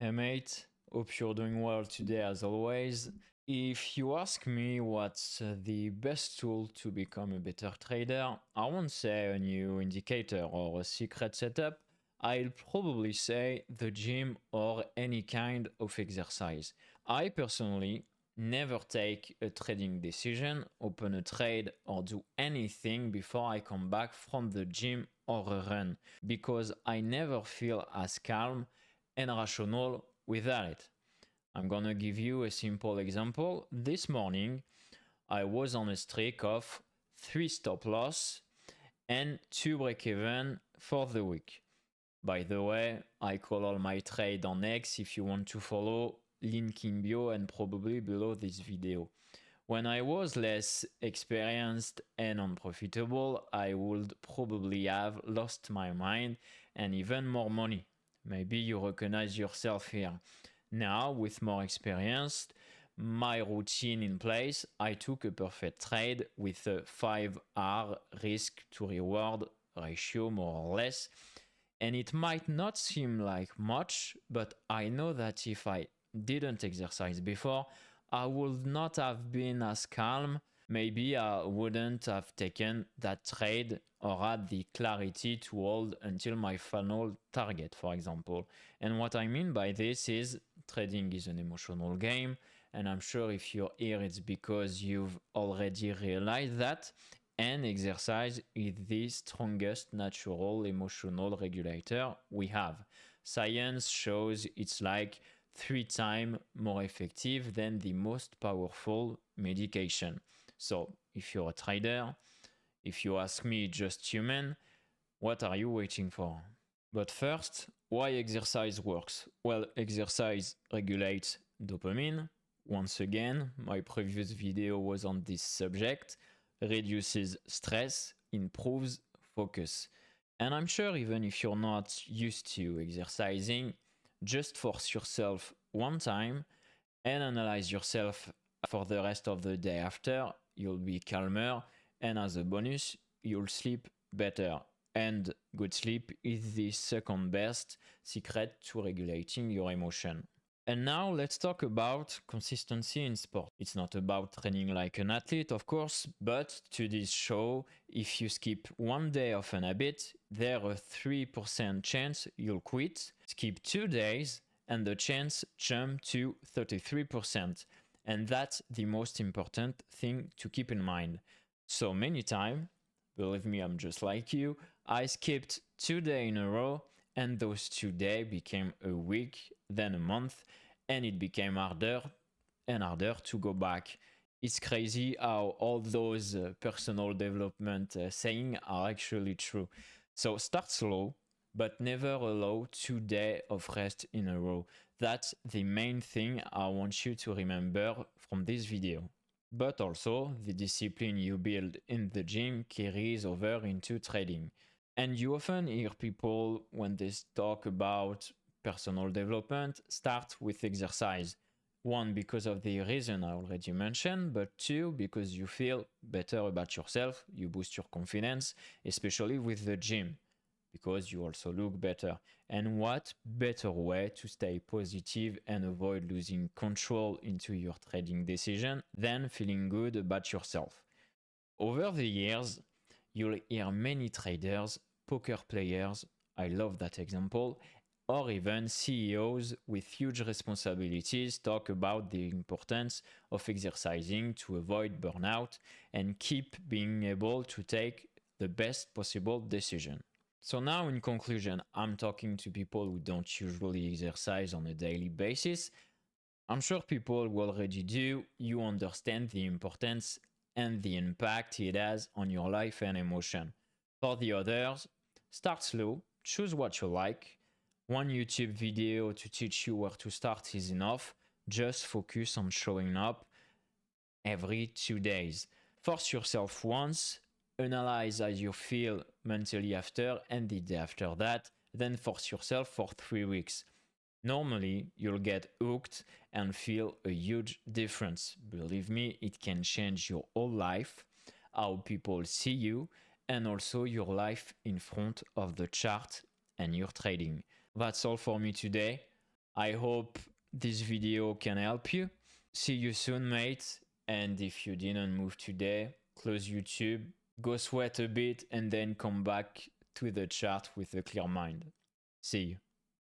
Hey mate, hope you're doing well today as always. If you ask me what's the best tool to become a better trader, I won't say a new indicator or a secret setup. I'll probably say the gym or any kind of exercise. I personally never take a trading decision, open a trade, or do anything before I come back from the gym or a run because I never feel as calm and rational without it. I'm gonna give you a simple example. This morning, I was on a streak of 3 stop loss and 2 break even for the week. By the way, I call all my trade on X if you want to follow, link in bio and probably below this video. When I was less experienced and unprofitable, I would probably have lost my mind and even more money. Maybe you recognize yourself here. Now, with more experience, my routine in place, I took a perfect trade with a 5R risk to reward ratio, more or less. And it might not seem like much, but I know that if I didn't exercise before, I would not have been as calm. Maybe I wouldn't have taken that trade or had the clarity to hold until my final target, for example. And what I mean by this is trading is an emotional game. And I'm sure if you're here, it's because you've already realized that. And exercise is the strongest natural emotional regulator we have. Science shows it's like 3 times more effective than the most powerful medication. So, if you're a trader, if you ask me, just human, what are you waiting for? But first, why exercise works? Well, exercise regulates dopamine. Once again, my previous video was on this subject. Reduces stress, improves focus. And I'm sure even if you're not used to exercising, just force yourself one time and analyze yourself for the rest of the day after. You'll be calmer, and as a bonus, you'll sleep better. And good sleep is the second best secret to regulating your emotion. And now let's talk about consistency in sport. It's not about training like an athlete, of course, but to this show, if you skip one day of an habit, there's a 3% chance you'll quit. Skip 2 days, and the chance jump to 33%. And that's the most important thing to keep in mind. So many times, believe me, I'm just like you, I skipped 2 days in a row, and those 2 days became a week, then a month, and it became harder and harder to go back. It's crazy how all those personal development saying are actually true. So start slow, but never allow 2 days of rest in a row. That's the main thing I want you to remember from this video. But also, the discipline you build in the gym carries over into trading. And you often hear people, when they talk about personal development, start with exercise. One, because of the reason I already mentioned, but two, because you feel better about yourself, you boost your confidence, especially with the gym, because you also look better. And what better way to stay positive and avoid losing control into your trading decision than feeling good about yourself? Over the years, you'll hear many traders, poker players, I love that example, or even CEOs with huge responsibilities talk about the importance of exercising to avoid burnout and keep being able to take the best possible decision. So now in conclusion, I'm talking to people who don't usually exercise on a daily basis. I'm sure people who already do, you understand the importance and the impact it has on your life and emotion. For the others, start slow, choose what you like. One YouTube video to teach you where to start is enough. Just focus on showing up every 2 days. Force yourself once, analyze how you feel mentally after and the day after that, then force yourself for 3 weeks. Normally, you'll get hooked and feel a huge difference. Believe me, it can change your whole life, how people see you, and also your life in front of the chart and your trading. That's all for me today. I hope this video can help you. See you soon, mate. And if you didn't move today, close YouTube, go sweat a bit, and then come back to the chart with a clear mind. See you.